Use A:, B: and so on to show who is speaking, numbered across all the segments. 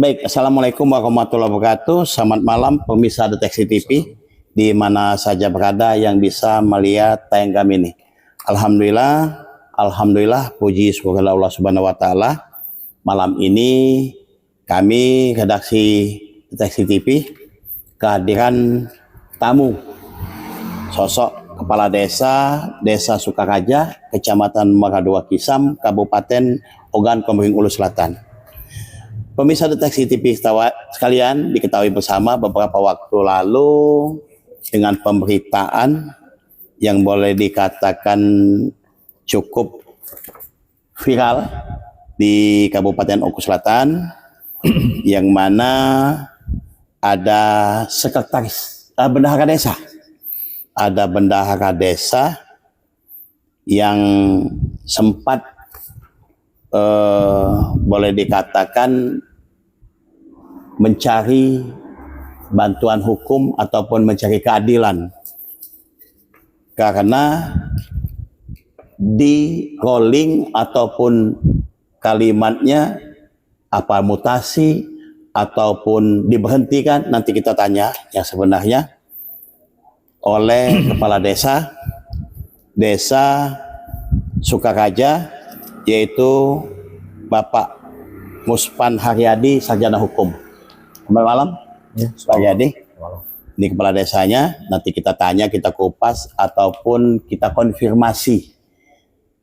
A: Baik, Assalamualaikum warahmatullahi wabarakatuh. Selamat malam pemirsa Deteksi TV di mana saja berada yang bisa melihat tayang kami ini. Alhamdulillah, puji syukur Allah Subhanahu wa taala. Malam ini kami redaksi Deteksi TV kehadiran tamu sosok kepala Desa Sukaraja, Kecamatan Muara II Kisam, Kabupaten Ogan Komering Ulu Selatan. Pemirsa Deteksi TV sekalian, diketahui bersama beberapa waktu lalu dengan pemberitaan yang boleh dikatakan cukup viral di Kabupaten Oku Selatan, yang mana ada sekretaris bendahara desa, ada bendahara desa yang sempat boleh dikatakan mencari bantuan hukum ataupun mencari keadilan, karena di rolling ataupun kalimatnya apa mutasi ataupun diberhentikan, nanti kita tanya yang sebenarnya, oleh kepala desa Sukaraja, yaitu Bapak Muspan Haryadi, sarjana hukum. Selamat malam, Pak Haryadi. Ini kepala desanya. Nanti kita tanya, kita kupas ataupun kita konfirmasi.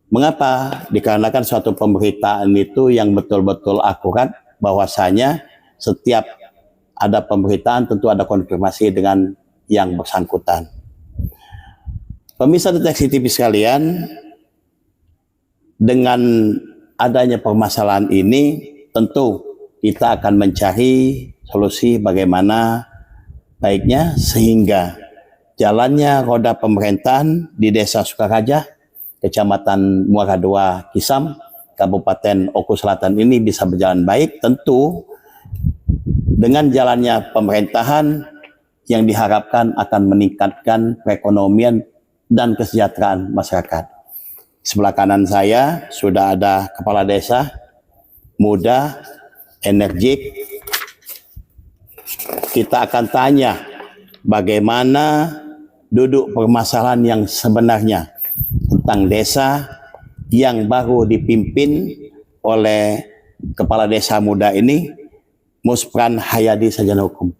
A: Mengapa? Dikarenakan suatu pemberitaan itu yang betul-betul akurat, bahwasanya setiap ada pemberitaan tentu ada konfirmasi dengan yang bersangkutan. Pemirsa Deteksi TV sekalian, dengan adanya permasalahan ini tentu kita akan mencari solusi bagaimana baiknya sehingga jalannya roda pemerintahan di Desa Sukaraja, Kecamatan Muara II Kisam, Kabupaten Oku Selatan ini bisa berjalan baik. Tentu dengan jalannya pemerintahan yang diharapkan akan meningkatkan perekonomian dan kesejahteraan masyarakat. Sebelah kanan saya sudah ada kepala desa muda, energik. Kita akan tanya bagaimana duduk permasalahan yang sebenarnya tentang desa yang baru dipimpin oleh kepala desa muda ini, Muspan Haryadi, sarjana hukum.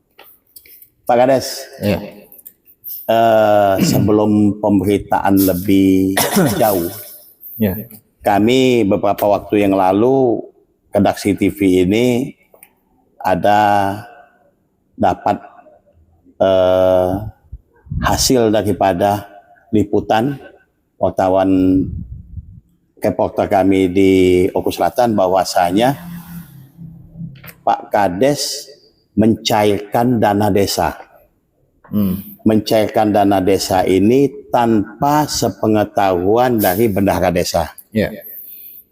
A: Pak Kades, ya. Sebelum pemberitaan lebih jauh, ya, kami beberapa waktu yang lalu redaksi TV ini ada dapat hasil daripada liputan wartawan reporter kami di Oku Selatan, bahwasanya Pak Kades mencairkan dana desa. Mencairkan dana desa ini tanpa sepengetahuan dari bendahara desa. Ya.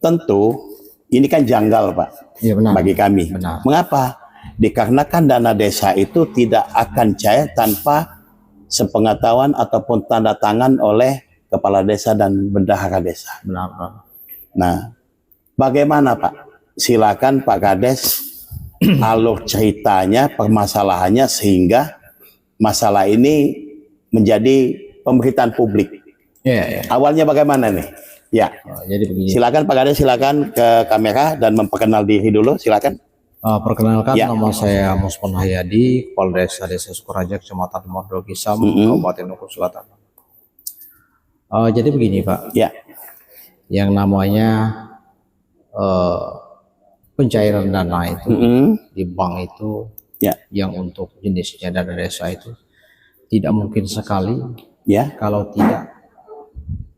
A: Tentu ini kan janggal, Pak, ya, benar, bagi kami. Benar. Mengapa? Dikarenakan dana desa itu tidak akan cair tanpa sepengetahuan ataupun tanda tangan oleh kepala desa dan bendahara desa. Benar, Pak. Nah, bagaimana, Pak? Silakan Pak Kades alur ceritanya, permasalahannya, sehingga masalah ini menjadi pemberitaan publik. Ya. Awalnya bagaimana nih? Ya. Jadi begini. Silakan Pak Kades, silakan ke kamera dan memperkenal diri dulu, silakan.
B: Perkenalkan, ya. Nama saya Muspan Haryadi, Kepala Desa Sukaraja, Kecamatan Muara II Kisam, Kabupaten Oku Selatan. Jadi begini, Pak. Ya. Yang namanya pencairan dana itu di bank itu, ya, yang untuk jenisnya dana desa itu tidak mungkin sekali, ya, kalau tidak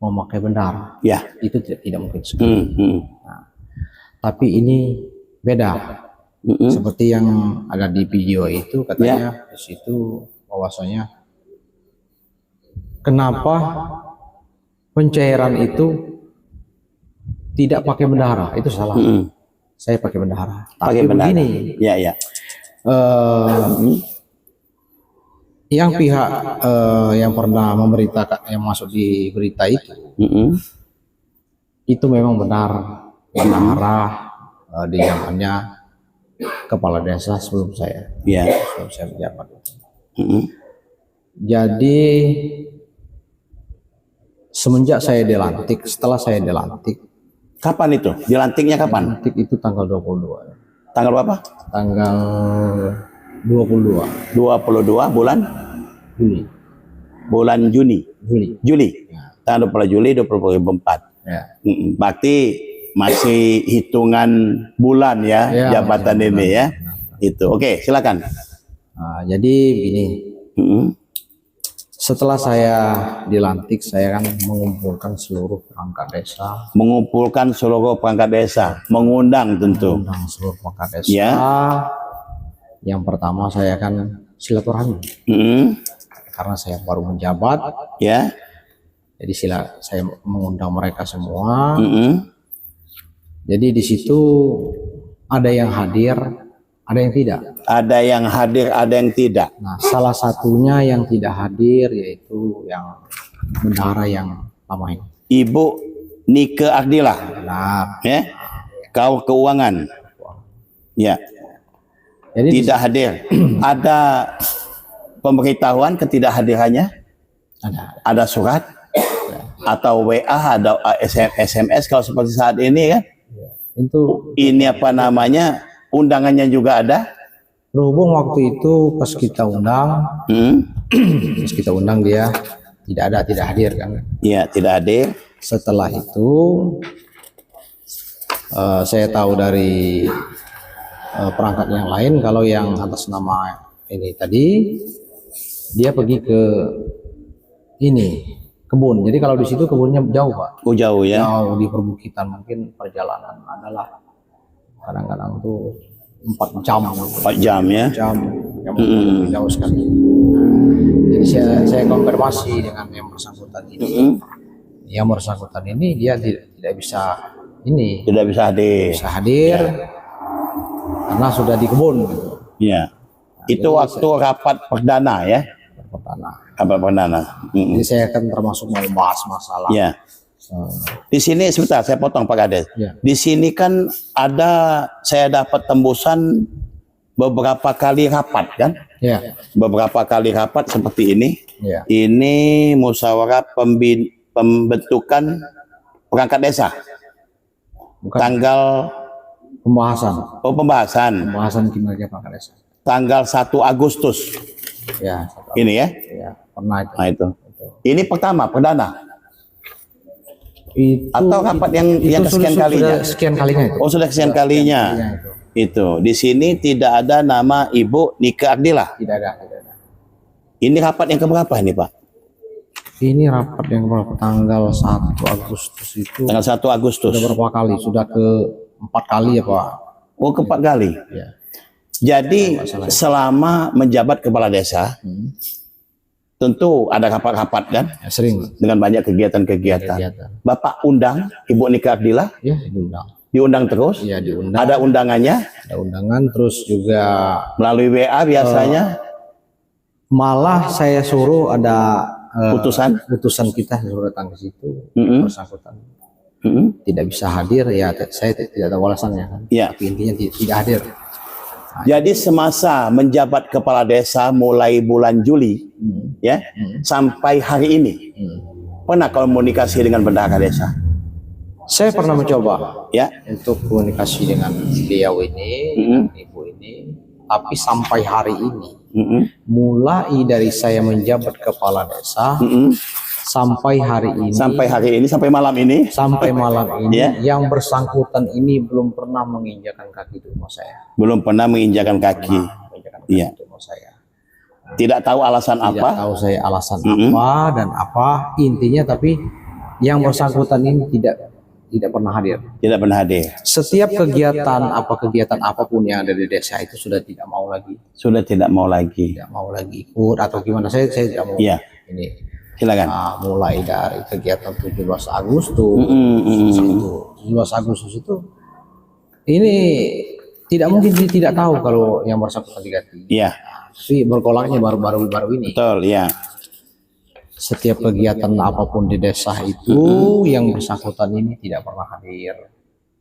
B: memakai bendahara. Ya. Itu tidak mungkin sekali. Nah, tapi ini beda. Seperti yang ada di video itu, katanya, ya, di situ bahwasanya kenapa pencairan itu tidak pakai bendahara, itu salah. Saya pakai bendahara. Tapi begini,
A: ya.
B: Yang pihak yang pernah memberitakan, yang masuk di berita itu memang benar bendahara di zamannya kepala desa sebelum saya.
A: Ya.
B: Sebelum saya menjabat. Jadi semenjak saya dilantik, setelah saya dilantik.
A: Kapan itu? Dilantiknya kapan?
B: Dilantik itu tanggal 22.
A: Tanggal berapa?
B: Tanggal 22.
A: 22 bulan
B: Juli.
A: Bulan Juni. Juli.
B: Ya.
A: Tanggal 20 Juli 2024.
B: Ya.
A: Berarti masih hitungan bulan ya, jabatan ini ya. Itu. Oke, silakan.
B: Nah, jadi begini. Setelah saya dilantik, saya kan mengumpulkan seluruh perangkat desa.
A: Mengumpulkan seluruh perangkat desa, mengundang tentu.
B: Mengundang seluruh perangkat desa.
A: Ya.
B: Yang pertama saya kan silaturahmi. Karena saya baru menjabat.
A: Ya.
B: Jadi saya mengundang mereka semua. Jadi di situ ada yang hadir, ada yang tidak.
A: Ada yang hadir, ada yang tidak.
B: Nah, salah satunya yang tidak hadir yaitu yang bendahara yang lama ini.
A: Ibu Nike Ardilah.
B: Benar.
A: Ya. Kau keuangan. Ya.
B: Jadi
A: tidak hadir. Ada pemberitahuan ketidakhadirannya? Ada surat? Atau WA, ada SMS kalau seperti saat ini kan?
B: Itu
A: ini apa namanya, undangannya juga ada.
B: Berhubung waktu itu pas kita undang, dia tidak hadir kan?
A: Iya, tidak hadir.
B: Setelah itu saya tahu dari perangkat yang lain kalau yang atas nama ini tadi dia pergi ke ini kebun. Jadi kalau di situ kebunnya jauh, Pak.
A: Oh, jauh ya.
B: Jauh di perbukitan, mungkin perjalanan adalah kadang-kadang tuh 4 jam.
A: 4 jam ya.
B: Jauh sekali. Jadi saya konfirmasi dengan yang bersangkutan ini. Yang bersangkutan ini dia tidak bisa ini.
A: Tidak bisa hadir.
B: Bisa hadir karena sudah di kebun.
A: Iya. Itu waktu rapat perdana ya. Rapat perdana.
B: Jadi saya akan termasuk membahas masalah.
A: Ya. Di sini sebentar saya potong Pak Kades.
B: Ya.
A: Di sini kan ada, saya dapat tembusan beberapa kali rapat kan?
B: Ya.
A: Beberapa kali rapat seperti ini.
B: Ya.
A: Ini musyawarah pembentukan perangkat desa.
B: Bukan.
A: Tanggal
B: Pembahasan.
A: Oh, pembahasan.
B: Pembahasan kinerja perangkat desa.
A: Tanggal 1 Agustus.
B: Ya.
A: Ini ya?
B: Ya, pernah itu.
A: Nah, itu. Ini pertama, perdana.
B: Itu,
A: atau rapat yang kesekian kalinya?
B: Sekian kalinya itu.
A: Oh, sudah kesekian kalinya. Itu. Di sini tidak ada nama Ibu Nike Ardilah.
B: Tidak ada.
A: Ini rapat yang keberapa ini, Pak?
B: Ini rapat yang berapa? Tanggal 1 Agustus itu.
A: Tanggal 1 Agustus.
B: Sudah berapa kali? Sudah ke 4 kali ya, Pak?
A: Oh, ke 4 kali.
B: Ya.
A: Jadi selama menjabat kepala desa, tentu ada rapat-rapat kan?
B: Ya, sering.
A: Dengan banyak kegiatan-kegiatan. Bapak undang Ibu Nike Ardilah?
B: Ya, diundang.
A: Diundang terus?
B: Iya, diundang.
A: Ada undangannya?
B: Ada undangan, terus juga
A: melalui WA biasanya.
B: Malah saya suruh ada
A: putusan
B: kita suruh datang ke situ, bersangkutan tidak bisa hadir, ya saya tidak tahu alasannya kan.
A: Ya.
B: Tapi intinya tidak hadir.
A: Nah, jadi semasa menjabat kepala desa mulai bulan Juli ya sampai hari ini pernah komunikasi dengan bendahara desa?
B: Saya pernah mencoba
A: ya
B: untuk komunikasi dengan beliau ini, dengan ibu ini, tapi sampai hari ini, mulai dari saya menjabat kepala desa sampai hari ini,
A: sampai malam ini,
B: yang bersangkutan ini belum pernah menginjakan kaki di rumah saya.
A: Belum pernah menginjakan kaki. Iya.
B: Di rumah saya.
A: Tidak tahu alasan apa?
B: Tidak tahu saya alasan apa dan apa intinya, tapi yang bersangkutan ini tidak pernah hadir.
A: Tidak pernah hadir.
B: Setiap kegiatan apapun yang ada di desa itu sudah tidak mau lagi.
A: Sudah tidak mau lagi.
B: Tidak mau lagi ikut atau gimana? Saya tidak mau.
A: Iya.
B: Ini.
A: Silakan.
B: Mulai dari kegiatan 17 Agustus. 17 Agustus itu ini tidak mungkin dia tidak tahu kalau yang bersangkutan diganti.
A: Iya.
B: Tapi berkolaknya baru ini.
A: Betul, ya.
B: Setiap kegiatan apapun di desa itu yang bersangkutan ini tidak pernah hadir.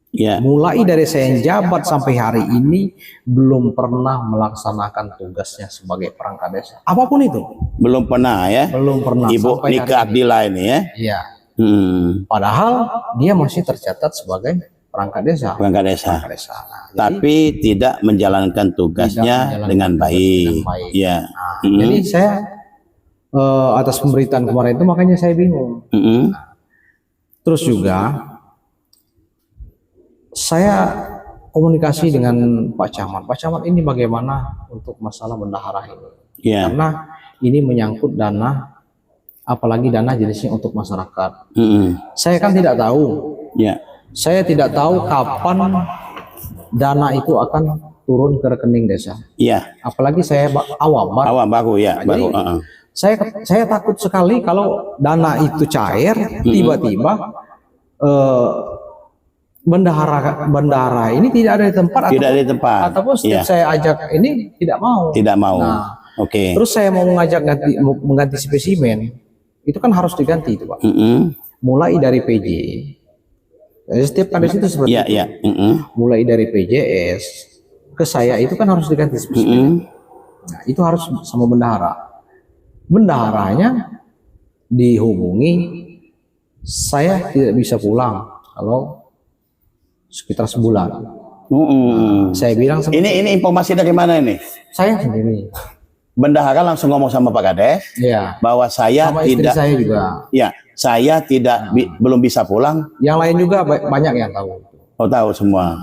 A: Ya.
B: Mulai dari saya jabat sampai hari ini belum pernah melaksanakan tugasnya sebagai perangkat desa. Apapun itu.
A: Belum pernah ya.
B: Belum pernah.
A: Ibu Nika Abdillah ini ya.
B: Iya. Padahal dia masih tercatat sebagai perangkat desa.
A: Perangkat desa.
B: Nah,
A: tapi tidak menjalankan tugasnya dengan baik. Ya.
B: Nah, jadi saya atas pemberitaan kemarin itu makanya saya bingung. Nah, terus juga saya komunikasi dengan Pak Camat. Pak Camat ini bagaimana untuk masalah bendahara ini?
A: Yeah.
B: Karena ini menyangkut dana, apalagi dana jenisnya untuk masyarakat. Saya kan tidak tahu.
A: Yeah.
B: Saya tidak tahu kapan dana itu akan turun ke rekening desa.
A: Iya.
B: Apalagi saya awam
A: baru ya.
B: Nah, baru. Saya takut sekali kalau dana itu cair, tiba-tiba bendahara ini tidak ada di tempat, ataupun setiap saya ajak ini tidak mau. Nah,
A: oke.
B: Terus saya mau mengganti spesimen, itu kan harus diganti itu Pak. Mulai dari PJ, setiap kades itu seperti itu. Mulai dari PJS ke saya itu kan harus diganti spesimen. Nah, itu harus sama bendahara. Bendaharanya dihubungi, saya tidak bisa pulang kalau sekitar sebulan. Saya bilang
A: ini informasi dari mana ini?
B: Saya sendiri.
A: Bendahara langsung ngomong sama Pak Kades, bahwa saya
B: sama
A: tidak.
B: Saya juga.
A: Ya, saya tidak belum bisa pulang.
B: Yang lain juga banyak yang tahu.
A: Oh, tahu semua.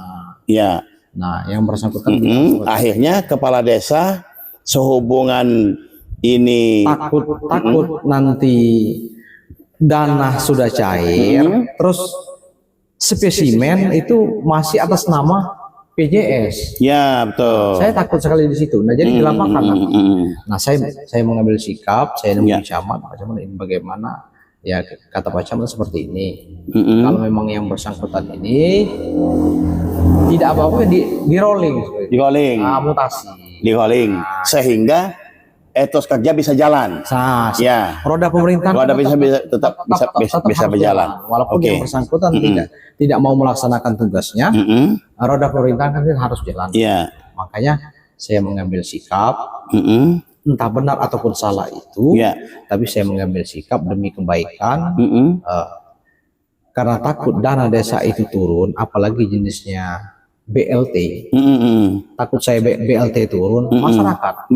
A: Ya.
B: Nah, yang bersangkutan.
A: Akhirnya kepala desa sehubungan ini
B: takut nanti dana sudah cair, terus spesimen itu masih atas nama PJS.
A: Ya, betul.
B: Saya takut sekali di situ. Nah, jadi dilaporkan. Nah, saya mengambil sikap, saya nemui camat, Pak Camat ini bagaimana? Ya, kata Pak Camat seperti ini. Kalau memang yang bersangkutan ini tidak apa-apa di rolling. Mutasi.
A: Di rolling. Sehingga etos kerja bisa jalan.
B: Ya. Roda pemerintahan
A: tetap bisa berjalan.
B: Walaupun yang bersangkutan tidak mau melaksanakan tugasnya, roda pemerintahan kan harus jalan. Makanya saya mengambil sikap, entah benar ataupun salah itu, tapi saya mengambil sikap demi kebaikan, karena takut dana desa itu turun, apalagi jenisnya BLT. Takut saya BLT turun, masyarakat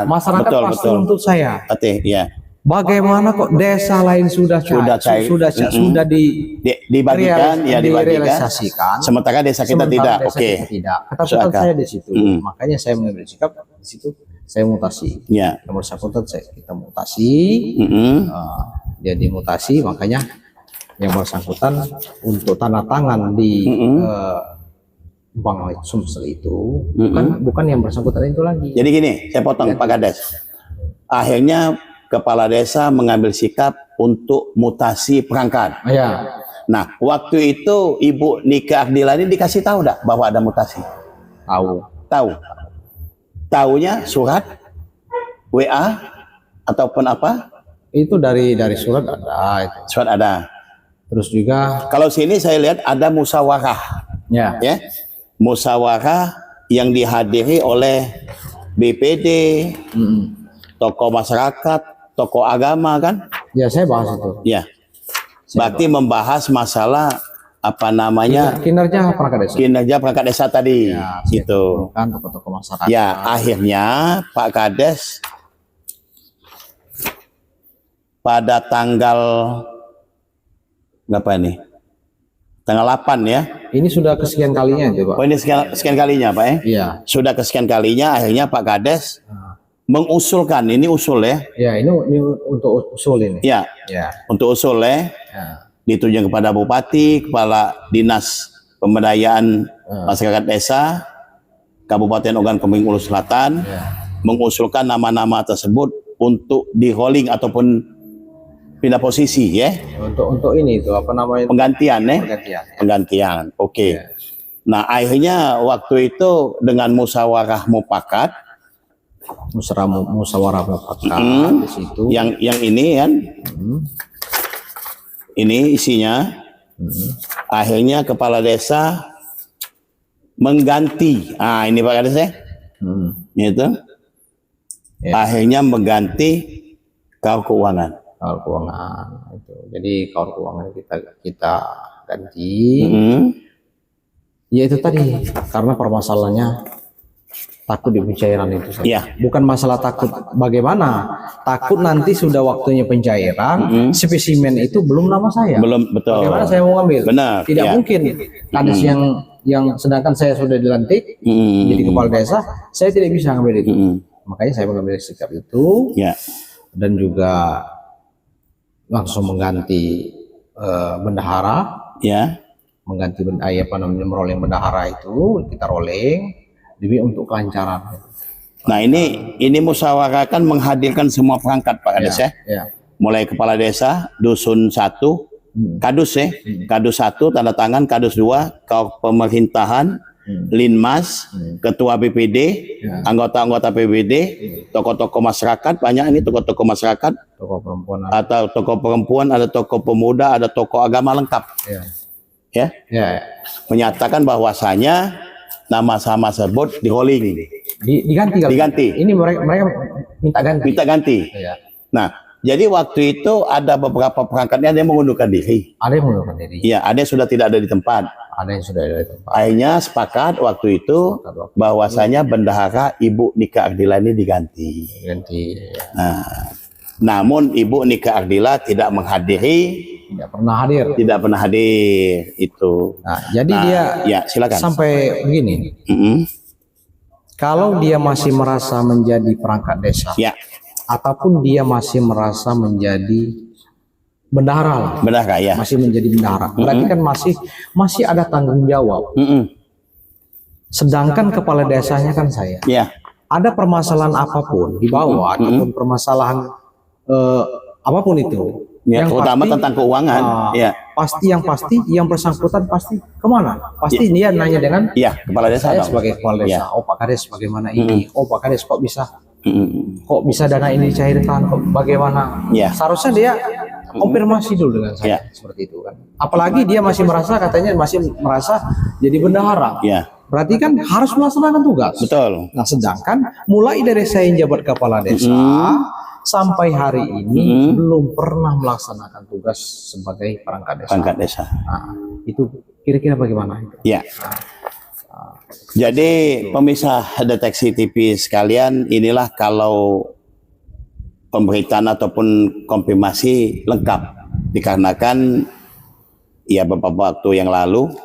A: betul,
B: pasti untuk saya.
A: Ya.
B: Bagaimana kok desa lain sudah
A: dibagikan,
B: direalisasikan,
A: sementara desa kita tidak.
B: Ketakutan saya di situ. Makanya saya mengambil sikap di situ, saya mutasi. Yang bersangkutan kita mutasi, jadi mutasi, makanya yang bersangkutan untuk tanda tangan di Bank Sumsel itu bukan yang bersangkutan itu lagi.
A: Jadi gini, saya potong Pak Kades. Akhirnya kepala desa mengambil sikap untuk mutasi perangkat. Nah, waktu itu Ibu Nika Abdillah ini dikasih tahu enggak bahwa ada mutasi? Tahu. Tahunya surat, WA ataupun apa?
B: Itu dari surat ada.
A: Surat ada.
B: Terus juga
A: kalau sini saya lihat ada musyawarah. Ya. Musyawarah yang dihadiri oleh BPD, tokoh masyarakat, tokoh agama kan?
B: Ya, saya bahas itu.
A: Ya. Berarti membahas masalah apa namanya?
B: Kinerja
A: perangkat desa tadi. Gitu.
B: Kan tokoh-tokoh masyarakat.
A: Ya, akhirnya Pak Kades pada tanggal berapa ini? Tanggal 8 ya.
B: Ini sudah kesekian kalinya itu Pak.
A: Oh, ini sekian kalinya Pak ya?
B: Iya.
A: Sudah kesekian kalinya akhirnya Pak Kades mengusulkan, ini usul ya?
B: Ya, ini untuk usul ini.
A: Ya. Untuk usul ya. Ditunjuk kepada Bupati, Kepala Dinas Pemberdayaan Masyarakat Desa, Kabupaten Ogan Komering Ulu Selatan, mengusulkan nama-nama tersebut untuk di rolling ataupun pindah posisi ya.
B: Untuk ini itu apa namanya?
A: Penggantian ya. Penggantian. Oke. Nah, akhirnya waktu itu dengan musyawarah mufakat.
B: Musyawarah mufakat di situ.
A: Yang ini kan. Ini isinya Akhirnya kepala desa mengganti. Ini Pak Kades ya. Itu. Ya. Akhirnya mengganti kaur keuangan.
B: Kaur keuangan itu. Jadi kaur keuangan kita ganti. Ya itu tadi, karena permasalahannya takut di pencairan itu saja.
A: Ya.
B: Bukan masalah takut bagaimana, takut nanti sudah waktunya pencairan, spesimen itu belum nama saya.
A: Belum, betul.
B: Bagaimana saya mau ngambil?
A: Benar.
B: Tidak mungkin. Kades yang sedangkan saya sudah dilantik jadi kepala desa, saya tidak bisa ngambil itu. Makanya saya mengambil sikap itu.
A: Ya.
B: Dan juga langsung mengganti bendahara.
A: Ya.
B: Mengganti merolling bendahara itu kita rolling demi untuk kelancaran.
A: Nah ini musyawarah kan menghadirkan semua perangkat Pak Kades ya. Mulai kepala desa, dusun 1, kadus ya, kadus 1 tanda tangan, kadus 2 kaur pemerintahan, linmas, ketua BPD, anggota-anggota PBD, tokoh-tokoh masyarakat, banyak ini tokoh-tokoh masyarakat,
B: tokoh perempuan
A: atau tokoh perempuan, ada tokoh pemuda, ada tokoh agama lengkap. Ya. Menyatakan bahwasanya nama-nama tersebut di rolling, diganti. Ini mereka minta ganti. Ya. Nah, jadi waktu itu ada beberapa perangkatnya ada yang mengundurkan diri.
B: Ada yang mengundurkan diri.
A: Iya, ada yang sudah tidak ada di tempat.
B: Ada yang sudah ada di tempat.
A: Akhirnya sepakat waktu itu bahwasanya bendahara Ibu Nika Ardila ini diganti.
B: Ya.
A: Nah, namun Ibu Nika Ardila tidak menghadiri.
B: Tidak pernah hadir
A: itu.
B: Nah, jadi dia
A: ya silakan.
B: Sampai begini. Kalau dia masih merasa menjadi perangkat desa, ataupun dia masih merasa menjadi bendahara,
A: ya.
B: Masih menjadi bendahara, berarti kan masih ada tanggung jawab. Sedangkan kepala desanya kan saya. Ada permasalahan apapun di bawah, ataupun permasalahan apapun itu.
A: Yang terutama pasti, tentang keuangan,
B: pasti yang bersangkutan pasti kemana? Pasti dia nanya dengan
A: kepala desa.
B: Saya sebagai kepala desa. Oh Pak Kades bagaimana ini? Oh Pak Kades kok bisa dana ini dicairkan? Kok bagaimana? Seharusnya dia konfirmasi dulu dengan saya seperti itu kan. Apalagi dia masih merasa jadi bendahara. Berarti kan harus melaksanakan tugas.
A: Betul.
B: Nah sedangkan mulai dari saya yang jabat kepala desa sampai hari ini belum pernah melaksanakan tugas sebagai perangkat desa. Nah, itu kira-kira bagaimana?
A: Jadi pemirsa Deteksi TV sekalian, inilah kalau pemberitaan ataupun konfirmasi lengkap, dikarenakan beberapa waktu yang lalu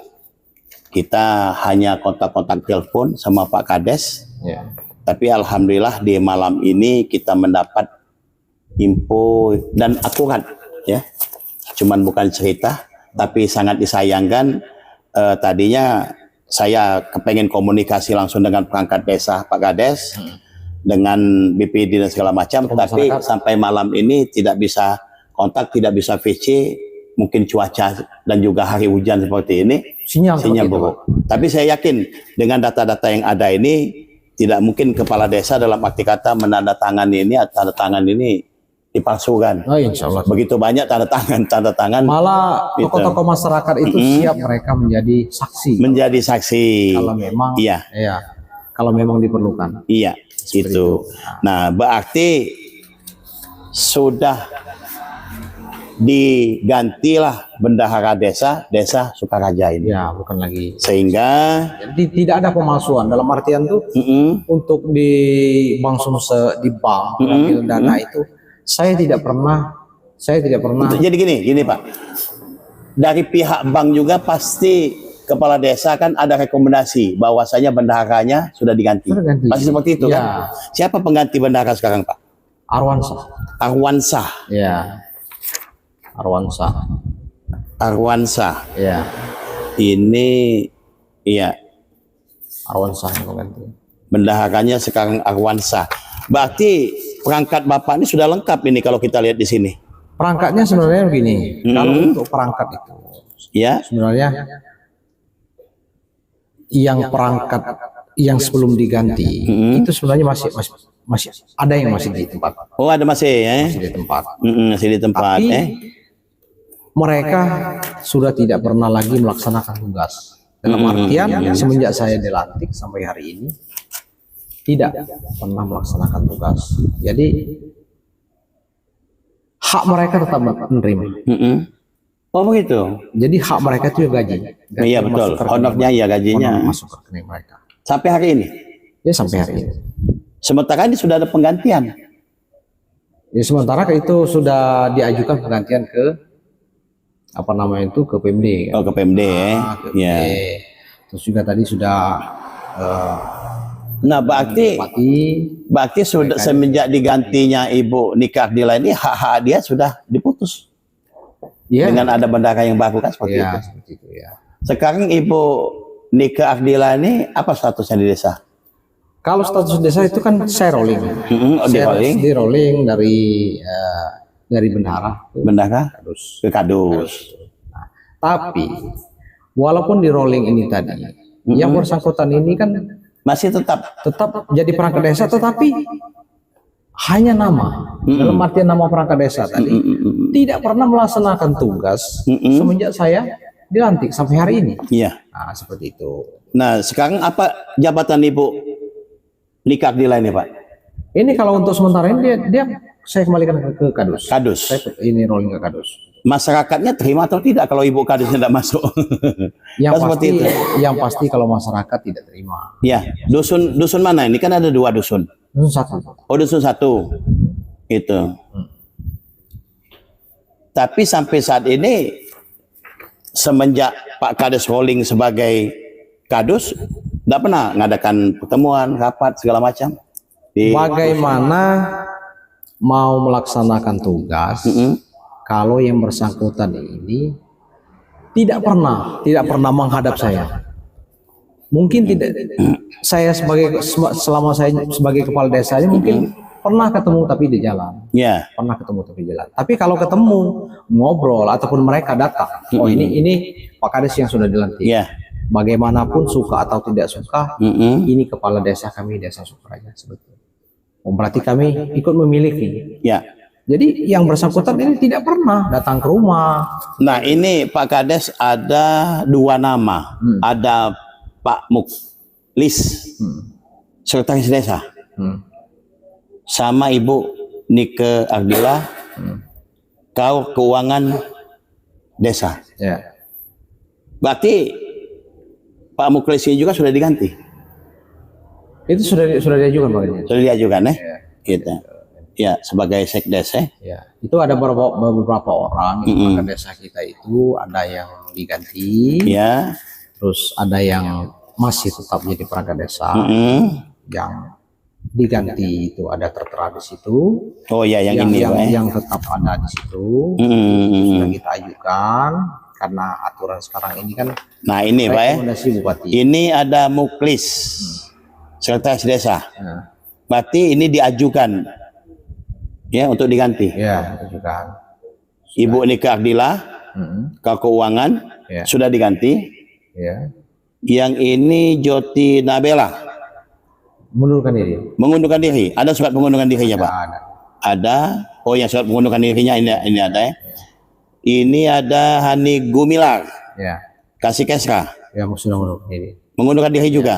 A: kita hanya kontak-kontak telepon sama Pak Kades, tapi alhamdulillah di malam ini kita mendapat info dan akurat cuman bukan cerita, tapi sangat disayangkan. Tadinya saya kepengen komunikasi langsung dengan perangkat desa Pak Kades, dengan BPD dan segala macam, tapi sampai malam ini tidak bisa kontak, tidak bisa VC, mungkin cuaca dan juga hari hujan seperti ini, sinyal buruk. Tapi saya yakin dengan data-data yang ada ini tidak mungkin kepala desa dalam arti kata menandatangani ini atau tanda tangan ini dipalsukan.
B: Insya Allah.
A: Begitu banyak tanda tangan.
B: Malah tokoh-tokoh masyarakat itu siap mereka menjadi saksi. Kalau memang, kalau memang diperlukan.
A: Itu. Nah, berarti sudah digantilah bendahara desa Sukaraja ini.
B: Bukan lagi.
A: Sehingga
B: tidak ada pemalsuan dalam artian tuh untuk di bank mengambil dana itu. Saya tidak pernah.
A: Jadi gini Pak, dari pihak bank juga pasti kepala desa kan ada rekomendasi bahwasanya bendaharanya sudah diganti. Pasti seperti itu kan? Siapa pengganti bendahara sekarang Pak? Arwansa. Arwansa. Ini
B: Arwansa yang pengganti.
A: Bendaharanya sekarang Arwansa. Berarti perangkat Bapak ini sudah lengkap ini kalau kita lihat di sini.
B: Perangkatnya sebenarnya begini. Kalau untuk perangkat itu, sebenarnya yang perangkat yang sebelum diganti itu sebenarnya masih ada yang masih di tempat.
A: Ada masih
B: di tempat.
A: Masih di tempat.
B: Tapi mereka sudah tidak pernah lagi melaksanakan tugas. Dalam artian semenjak saya dilantik sampai hari ini tidak pernah melaksanakan tugas. Jadi hak mereka tetap menerima.
A: Oh begitu.
B: Jadi hak mereka itu gaji.
A: Iya betul. Honornya ya gajinya
B: masuk ke rekening mereka.
A: Sampai hari ini.
B: Ya sampai hari ini.
A: Sementara ini sudah ada penggantian.
B: Ya sementara itu sudah diajukan penggantian ke apa namanya itu ke PMD.
A: Oh ke PMD ya.
B: Terus juga tadi sudah.
A: Nah berarti sudah semenjak digantinya Ibu Nika Ardila ini hak-hak dia sudah diputus. Ya. Dengan ada bendahara yang baru kan seperti itu.
B: Seperti itu ya.
A: Sekarang Ibu Nika Ardila ini apa statusnya di desa?
B: Kalau status desa itu kan saya rolling. Di rolling dari bendahara
A: ke kadus.
B: Nah, tapi walaupun di rolling ini tadi, yang bersangkutan ini kan
A: masih tetap
B: jadi perangkat desa, tetapi hanya nama. Dalam artian nama perangkat desa tadi tidak pernah melaksanakan tugas semenjak saya dilantik sampai hari ini.
A: Iya.
B: Nah, seperti itu.
A: Nah, sekarang apa jabatan Ibu Nika Ardila ini, Pak?
B: Ini kalau untuk sementara ini dia saya kembalikan ke kadus. Saya ini rolling ke kadus.
A: Masyarakatnya terima atau tidak kalau Ibu kadusnya tidak masuk?
B: Yang pasti kalau masyarakat tidak terima.
A: Ya, dusun mana ini? Kan ada 2 dusun.
B: Dusun 1.
A: Oh, dusun 1. Itu. Tapi sampai saat ini semenjak Pak Kades rolling sebagai kadus, tidak pernah mengadakan pertemuan, rapat segala macam.
B: Bagaimana mau melaksanakan tugas kalau yang bersangkutan ini tidak pernah menghadap saya. Mungkin tidak saya selama saya sebagai kepala desanya mungkin pernah ketemu tapi di jalan.
A: Ya.
B: Pernah ketemu tapi di jalan. Tapi kalau ketemu ngobrol ataupun mereka datang, oh ini Pak Kades yang sudah dilantik.
A: Ya.
B: Bagaimanapun suka atau tidak suka, ini kepala desa kami, Desa Sukaraja sebetulnya. Berarti kami ikut memiliki.
A: Ya.
B: Jadi yang bersangkutan ini tidak pernah datang ke rumah.
A: Nah ini Pak Kades ada 2 nama. Ada Pak Muklis, sekretaris desa, sama Ibu Nika Ardila, kau keuangan desa.
B: Ya.
A: Berarti Pak Muklis ini juga sudah diganti.
B: Itu sudah diajukan Pak.
A: Sudah diajukan Gitu. Ya sebagai sekdes
B: ya. Itu ada beberapa orang di desa kita itu ada yang diganti.
A: Ya.
B: Terus ada yang masih tetap jadi perangkat desa. Yang diganti itu ada tertera di situ.
A: Oh ya yang ini
B: yang tetap ada di situ. Sudah kita ajukan karena aturan sekarang ini kan.
A: Nah ini Pak
B: Bupati.
A: Ini ada Muklis, sekretaris desa. Berarti ini diajukan ya untuk diganti.
B: Ya, diajukan.
A: Ibu Nika Ardila, keuangan sudah diganti.
B: Ya.
A: Yang ini Joti Nabela mengundurkan diri. Ada surat mengundurkan dirinya Pak? Ada. Oh yang surat mengundurkan dirinya ini ada Ini ada Hani Gumilar.
B: Ya.
A: Kasih Kesra.
B: Ya sudah mengundurkan diri.
A: Mengundurkan diri juga.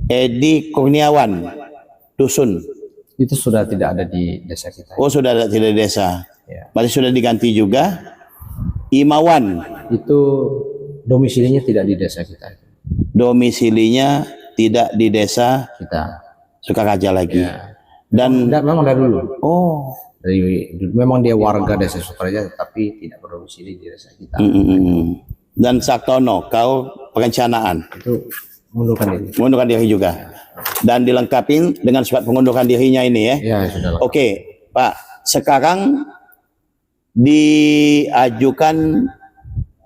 A: Edi Kurniawan dusun.
B: Itu sudah tidak ada di desa kita.
A: Oh sudah tidak di desa.
B: Ya.
A: Masih sudah diganti juga. Imawan.
B: Itu domisilinya tidak di desa kita.
A: Domisilinya tidak di desa
B: kita.
A: Sukaraja lagi.
B: Ya.
A: Dan
B: memang dari dulu.
A: Oh.
B: Memang dia warga desa Sukaraja tapi tidak berdomisili di desa kita.
A: Dan Saktono, kau perencanaan.
B: Itu mengundurkan diri.
A: Mengundurkan diri juga. Dan dilengkapi dengan surat pengunduran dirinya ini ya.
B: Ya sudah.
A: Oke, Pak. Sekarang diajukan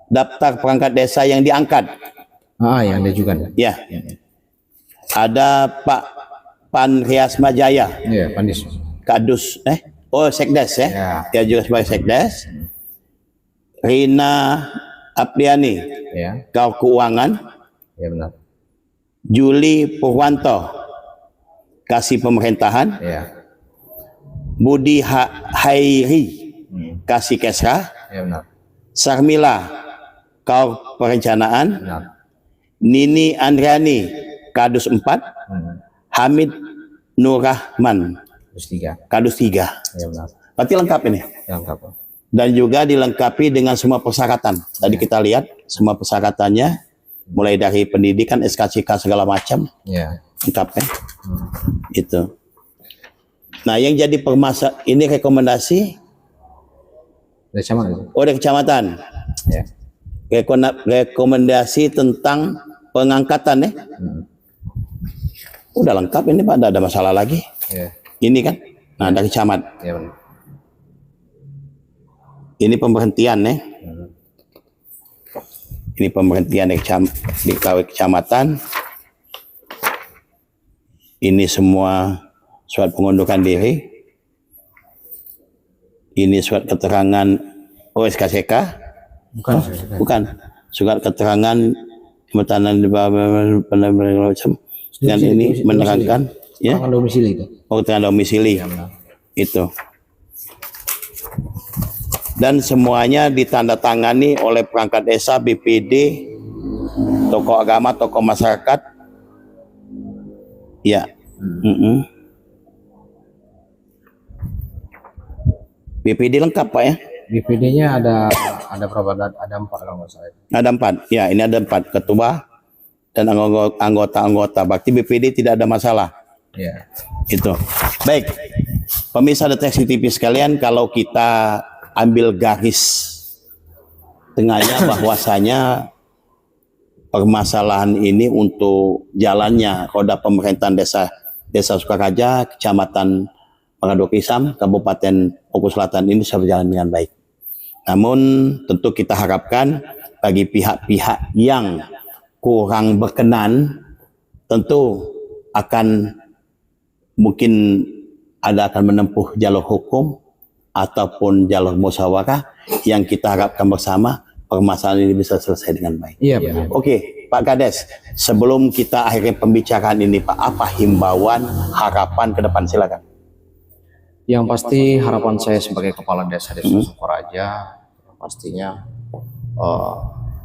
A: daftar perangkat desa yang diangkat.
B: Yang diajukan.
A: Ya. Ada Pak Panrias Majaya.
B: Iya, Pandis.
A: Kadus, Sekdes ya. Dia juga sebagai Sekdes. Rina Apriani, kau keuangan.
B: Ya benar.
A: Juli Purwanto, kasih pemerintahan.
B: Ya.
A: Budi Hairi, kasih Kesra.
B: Ya benar.
A: Sarmila Kaur Perencanaan, Nini Andriani Kadus 4, Hamid Nurrahman Kadus 3.
B: Ya, benar.
A: Berarti lengkap ini.
B: Lengkap.
A: Dan juga dilengkapi dengan semua persyaratan. Tadi kita lihat semua persyaratannya, mulai dari pendidikan, SKCK segala macam, lengkap kan? Itu. Nah, yang jadi ini rekomendasi
B: dari kecamatan.
A: Oh, dari kecamatan.
B: Ya.
A: Rekomendasi tentang pengangkatan ya. Udah lengkap ini Pak, tidak ada masalah lagi.
B: Ya.
A: Ini kan, nah dari camat.
B: Ya, benar.
A: Ini pemberhentian ya. Ini pemberhentian di kecamatan. Ini semua surat pengunduran diri. Ini surat keterangan SKCK. Bukan. Surat keterangan pemetanan di bawah macam. Dan ini menerangkan ya.
B: Keterangan domisili itu.
A: Keterangan domisili.
B: Ya, benar.
A: Itu. Dan semuanya ditandatangani oleh perangkat desa, BPD, tokoh agama, tokoh masyarakat. Ya. BPD lengkap Pak ya?
B: BPD-nya ada berapa? Ada 4 kalau nggak salah.
A: Ada 4. Ya, ini ada 4 ketua dan anggota-anggota. Berarti BPD tidak ada masalah.
B: Ya.
A: Itu. Baik. Pemirsa Deteksi TV sekalian, kalau kita ambil garis tengahnya bahwasanya permasalahan ini untuk jalannya roda pemerintahan desa Sukaraja, Kecamatan Pengaduk-Isam, Kabupaten Oku Selatan ini bisa berjalan dengan baik. Namun tentu kita harapkan bagi pihak-pihak yang kurang berkenan tentu akan mungkin akan menempuh jalur hukum ataupun jalur musyawarah yang kita harapkan bersama permasalahan ini bisa selesai dengan baik.
B: Iya, benar.
A: Oke, Pak Kades, sebelum kita akhiri pembicaraan ini Pak, apa himbauan, harapan ke depan, silakan.
B: Yang pasti harapan saya sebagai kepala desa Sukaraja pastinya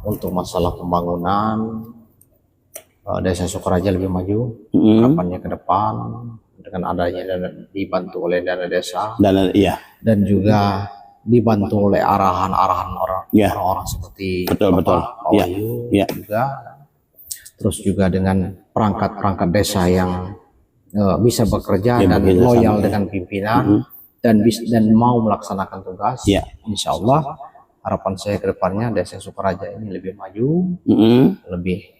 B: untuk masalah pembangunan desa Sukaraja lebih maju, harapannya ke depan dengan adanya dibantu oleh dana desa dan juga dibantu oleh arahan-arahan orang-orang seperti Bapak Wahyu juga, terus juga dengan perangkat-perangkat desa yang bisa bekerja dan loyal dengan pimpinan dan mau melaksanakan tugas. Insya Allah harapan saya ke depannya desa Sukaraja ini lebih maju, lebih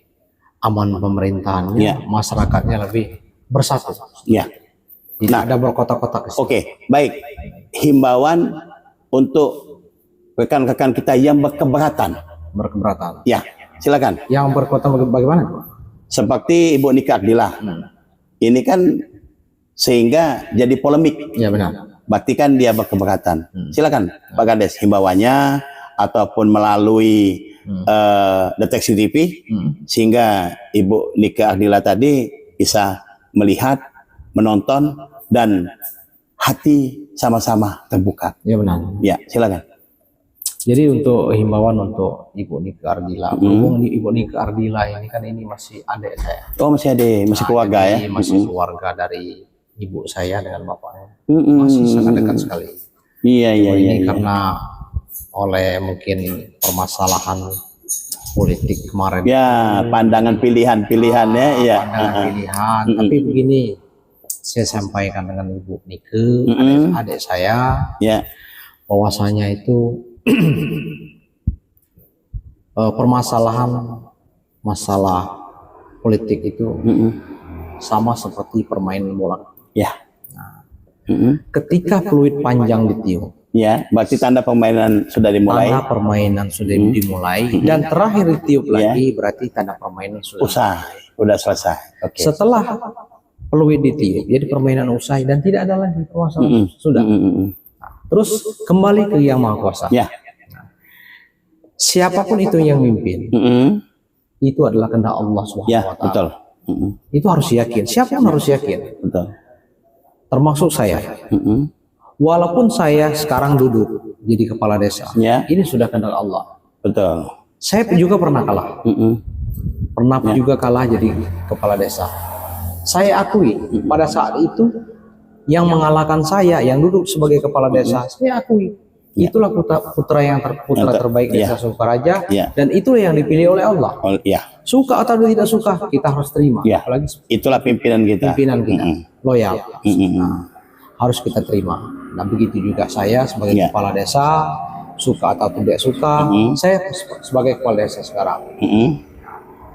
B: aman pemerintahannya, masyarakatnya lebih bersatu. Tidak ada berkotak-kotak.
A: Oke, baik. Himbauan untuk rekan-rekan kita yang berkeberatan. Ya, silakan.
B: Yang berkeberatan bagaimana?
A: Seperti Ibu Nika Ardila. Ini kan sehingga jadi polemik.
B: Ya, benar.
A: Berarti kan dia berkeberatan. Silakan Pak Kades, himbauannya ataupun melalui Deteksi TV sehingga Ibu Nika Ardila tadi bisa melihat, menonton dan hati sama-sama terbuka.
B: Ya, benar.
A: Ya, silakan.
B: Jadi untuk himbauan untuk Ibu Nika Ardila, Ibu Nika Ardila ini kan ini masih adik saya.
A: Oh, masih adik, masih keluarga ya?
B: Masih keluarga dari ibu saya dengan bapaknya. Masih sangat dekat sekali.
A: Iya.
B: Karena oleh mungkin permasalahan politik kemarin.
A: Ya, pandangan pilihan-pilihannya ya.
B: Pandangan pilihan. Tapi begini, saya sampaikan dengan Ibu Nike, adik saya, bahwasanya itu masalah politik itu sama seperti permainan bola. Ketika peluit panjang ditiup,
A: berarti tanda permainan sudah dimulai.
B: Tanda permainan sudah dimulai dan terakhir ditiup lagi berarti tanda permainan sudah
A: selesai.
B: Setelah peluit ditiup, jadi permainan usai dan tidak ada lagi permasalahan sudah. Terus kembali ke Yang Maha Kuasa. Siapapun itu yang mimpin, itu adalah kehendak Allah SWT.
A: Betul.
B: Itu harus yakin. Siapapun harus yakin.
A: Betul.
B: Termasuk saya. Walaupun saya sekarang duduk jadi kepala desa.
A: Ya.
B: Ini sudah kehendak Allah.
A: Betul.
B: Saya juga pernah kalah. Pernah juga kalah jadi kepala desa. Saya akui pada saat itu yang mengalahkan saya yang duduk sebagai kepala desa, saya akui. Itulah putra terbaik desa Sukaraja, dan itulah yang dipilih oleh Allah. Suka atau tidak suka, kita harus terima.
A: Apalagi itulah pimpinan kita.
B: Loyal. Nah, harus kita terima. Nah, begitu juga saya sebagai kepala desa, suka atau tidak suka, saya sebagai kepala desa sekarang.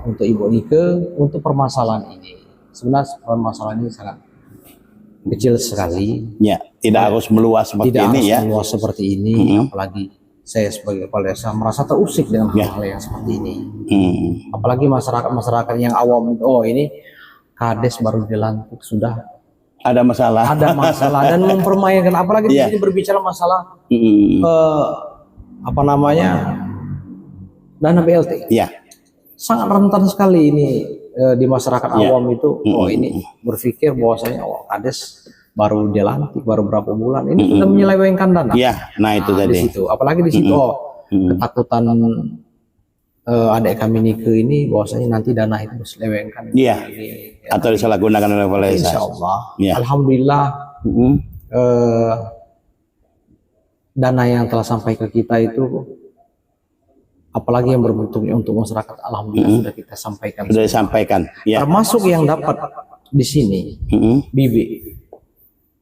B: Untuk Ibu Nike, untuk permasalahan ini, sebenarnya permasalahan ini sangat kecil sekali.
A: Tidak harus meluas seperti ini ya.
B: Meluas seperti ini, apalagi saya sebagai kepala desa merasa terusik dengan hal-hal yang seperti ini. Apalagi masyarakat yang awam, ini kades baru dilantik sudah
A: ada masalah.
B: Dan mempermainkan, apalagi di sini berbicara masalah dana BLT. Sangat rentan sekali ini di masyarakat awam itu. Ini berpikir bahwasanya kades baru dilantik baru berapa bulan ini sudah menyelewengkan dana.
A: Nah itu tadi.
B: Di situ, apalagi di situ ketakutan adik kami Nike ini bahwasanya nanti dana itu diselewengkan.
A: Atau disalahgunakan oleh kepala desa.
B: Insyaallah. Alhamdulillah. Dana yang telah sampai ke kita itu, apalagi yang berbentuknya untuk masyarakat, alhamdulillah sudah kita sampaikan.
A: Sudah disampaikan.
B: Termasuk yang dapat di sini, Bibi,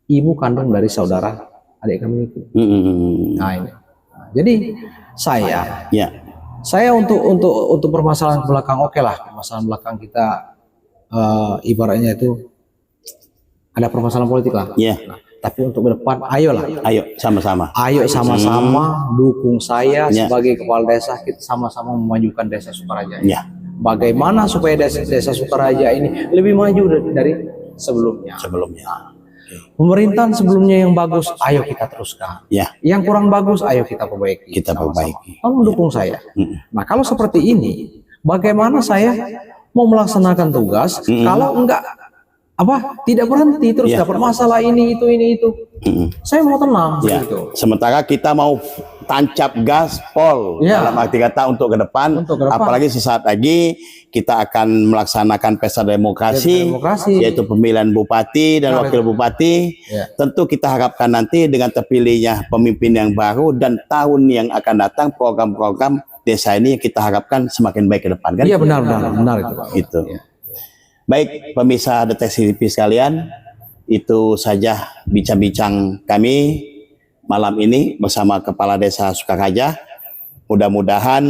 B: ibu kandung dari saudara adik kami itu. Nah ini. Jadi saya untuk permasalahan belakang, permasalahan belakang kita ibaratnya itu ada permasalahan politik lah. Nah, tapi untuk ke depan, ayo sama-sama dukung saya sebagai kepala desa, kita sama-sama memajukan desa Sukaraja. Bagaimana supaya desa Sukaraja ini lebih maju dari sebelumnya. Pemerintahan sebelumnya yang bagus, ayo kita teruskan. Yang kurang bagus, ayo kita perbaiki. Tolong dukung saya. Nah, kalau seperti ini, bagaimana saya mau melaksanakan tugas kalau tidak berhenti terus dapat masalah ini itu. Saya mau tenang gitu.
A: Sementara kita mau tancap gaspol dalam arti kata untuk ke depan. Apalagi sesaat lagi kita akan melaksanakan pesta demokrasi. Yaitu pemilihan bupati dan wakil bupati. Tentu kita harapkan nanti dengan terpilihnya pemimpin yang baru dan tahun yang akan datang program-program desa ini kita harapkan semakin baik ke depan kan?
B: Iya benar itu Pak.
A: Gitu. Baik pemirsa Deteksi TV sekalian, itu saja bincang-bincang kami malam ini bersama Kepala Desa Sukaraja. Mudah-mudahan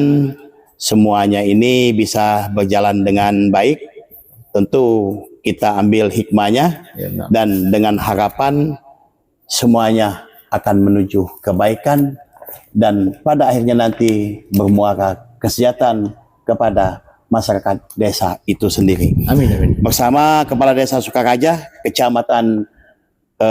A: semuanya ini bisa berjalan dengan baik. Tentu kita ambil hikmahnya dan dengan harapan semuanya akan menuju kebaikan dan pada akhirnya nanti bermuara kesejahteraan kepada masyarakat desa itu sendiri.
B: Amin.
A: Bersama Kepala Desa Sukaraja, Kecamatan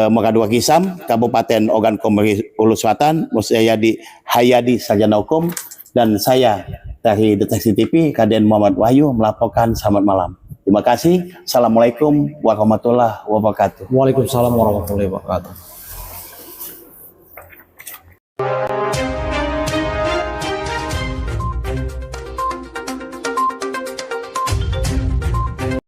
A: Megadua Kisam, Kabupaten Ogan Komering Ulu Selatan, Musyayadi Hayadi Sarjana Hukum, dan saya dari Deteksi TV, Kaden Muhammad Wahyu melaporkan selamat malam. Terima kasih. Assalamualaikum warahmatullahi wabarakatuh.
B: Waalaikumsalam warahmatullahi wabarakatuh.